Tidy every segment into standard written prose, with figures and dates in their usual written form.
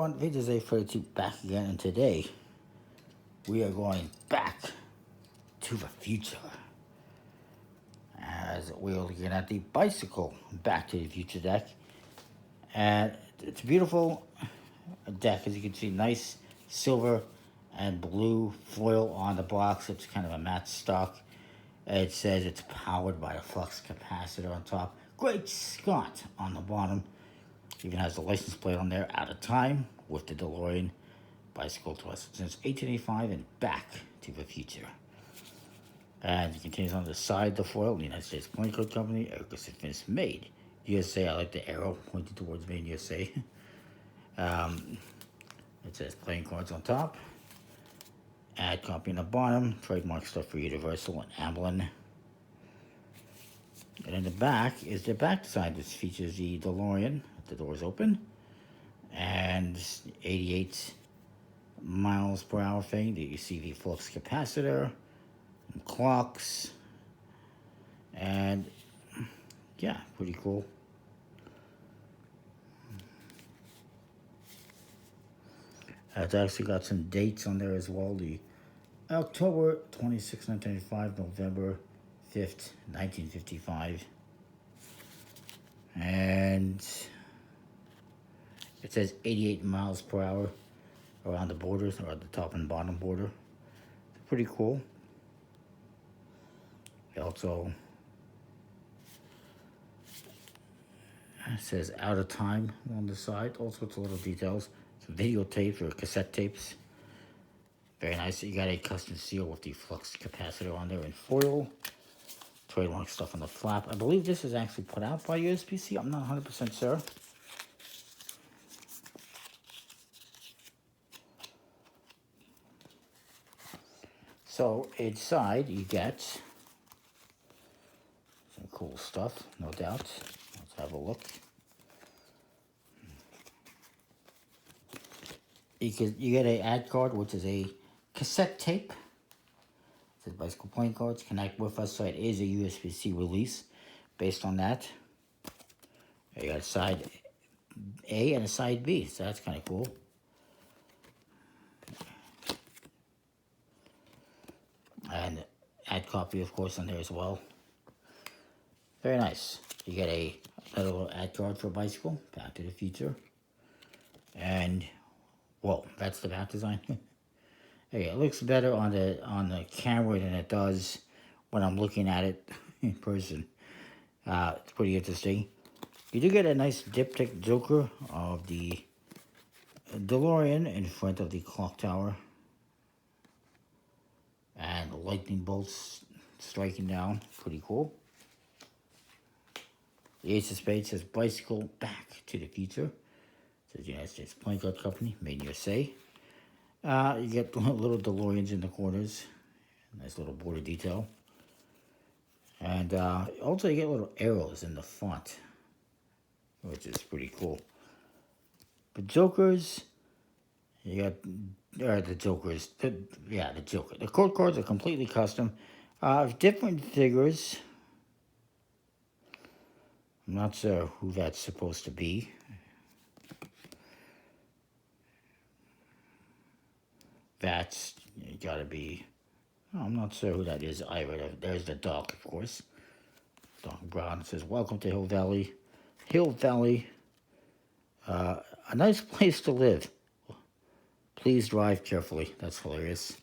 everyone, this is A32 back again, and today we are going back to the future as we're looking at the bicycle Back to the Future deck. And it's a beautiful deck, as you can see, nice silver and blue foil on the box. It's kind of a matte stock. It says it's powered by a flux capacitor on top. Great Scott on the bottom. Even has the license plate on there, out of time, with the DeLorean bicycle to us since 1885 and back to the future. And it continues on the side, the foil, the United States Playing Card Company, INKSTER made USA. I like the arrow pointing towards made USA. It says playing cards on top. Ad copy on the bottom. Trademark stuff for Universal and Amblin. And in the back is the back side, which features the DeLorean. The doors open. And 88 miles per hour thing. You see the flux capacitor. And clocks. And yeah, pretty cool. It's actually got some dates on there as well. The October 26, 1995, November 5th, 1955. And it says 88 miles per hour around the borders, or the top and bottom border. It's pretty cool. It also says out of time on the side. All sorts of little details. Some videotapes or cassette tapes. Very nice. You got a custom seal with the flux capacitor on there in foil. Trademark stuff on the flap. I believe this is actually put out by USPC. I'm not 100% sure. So inside you get some cool stuff, no doubt. Let's have a look. You get a ad card, which is a cassette tape. It says bicycle playing cards, connect with us. So it is a USB-C release based on that. You got a side A and a side B, so that's kind of cool. And ad copy, of course, on there as well. Very nice. You get another little ad card for a bicycle, Back to the Future. And, whoa, that's the back design. Okay, it looks better on the camera than it does when I'm looking at it in person. It's pretty interesting. You do get a nice diptych Joker of the DeLorean in front of the clock tower. And lightning bolts striking down. Pretty cool. The Ace of Spades says bicycle Back to the Future. It says United States Playing Card Company, made in USA. You get little DeLoreans in the corners. Nice little border detail. And also you get little arrows in the font, which is pretty cool. The Jokers, you got, the Jokers, the Joker. The code cards are completely custom. Different figures. I'm not sure who that's supposed to be. That's gotta be, I'm not sure who that is either. There's the dog, of course. Dog Brown says, welcome to Hill Valley. Hill Valley, a nice place to live. Please drive carefully. That's hilarious.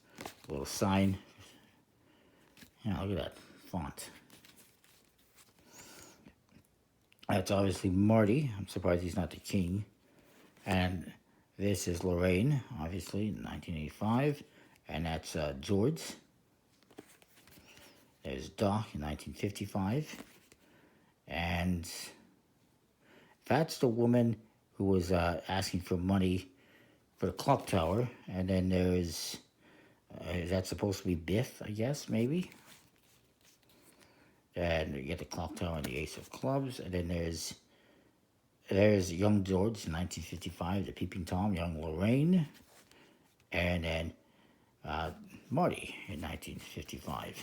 A little sign. Yeah, look at that font. That's obviously Marty. I'm surprised he's not the king. And this is Lorraine, obviously, in 1985. And that's George. There's Doc in 1955. And that's the woman who was asking for money for the clock tower. And then there's, is that supposed to be Biff, I guess, maybe? And you get the clock tower and the Ace of Clubs. And then there's young George in 1955, the Peeping Tom, young Lorraine. And then Marty in 1955.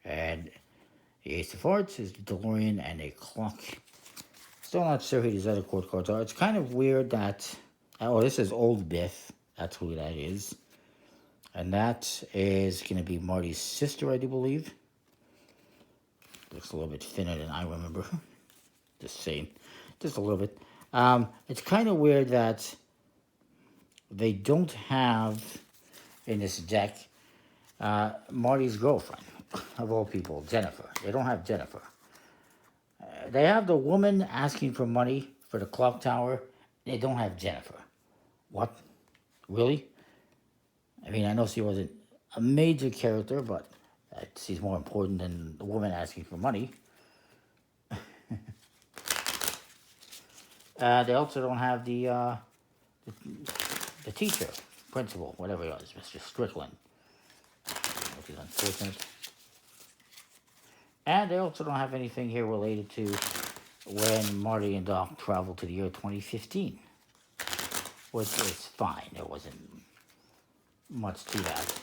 And the Ace of Hearts is the DeLorean and a clock. Still not sure who these other code cards are. It's kind of weird that Oh, this is Old Biff. That's who that is. And that is going to be Marty's sister, I do believe. Looks a little bit thinner than I remember. Just saying. Just a little bit. It's kind of weird that they don't have in this deck Marty's girlfriend, of all people, Jennifer. They don't have Jennifer. They have the woman asking for money for the clock tower. They don't have Jennifer. What? Really? I mean, I know she wasn't a major character, but she's more important than the woman asking for money. They also don't have the teacher, principal, whatever he was, Mr. Strickland, which is unfortunate. And they also don't have anything here related to when Marty and Doc traveled to the year 2015, which is fine. There wasn't much to that.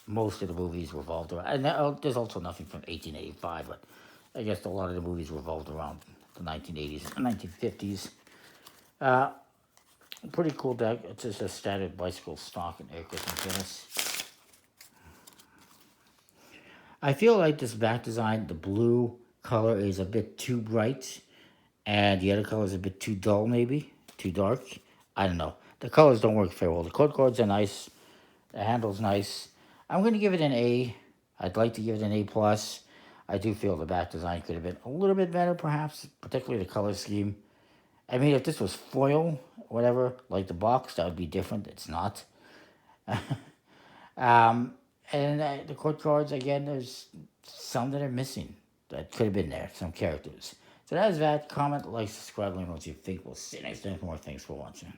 Most of the movies revolved around, and there's also nothing from 1885, but I guess a lot of the movies revolved around the 1980s and 1950s. Pretty cool deck. It's just a standard bicycle stock and INKSTER tennis. I feel like this back design, the blue color is a bit too bright, and the other color is a bit too dull, maybe too dark. I don't know. The colors don't work very well. The code cards are nice. The handle's nice. I'm going to give it an A. I'd like to give it an A plus. I do feel the back design could have been a little bit better, perhaps, particularly the color scheme. I mean, if this was foil, whatever, like the box, that would be different. It's not. um, and the court cards, again, there's some that are missing that could have been there, some characters. So that is that. Comment, like, subscribe, let me know what you think. We'll see you next time for more. Thanks for watching.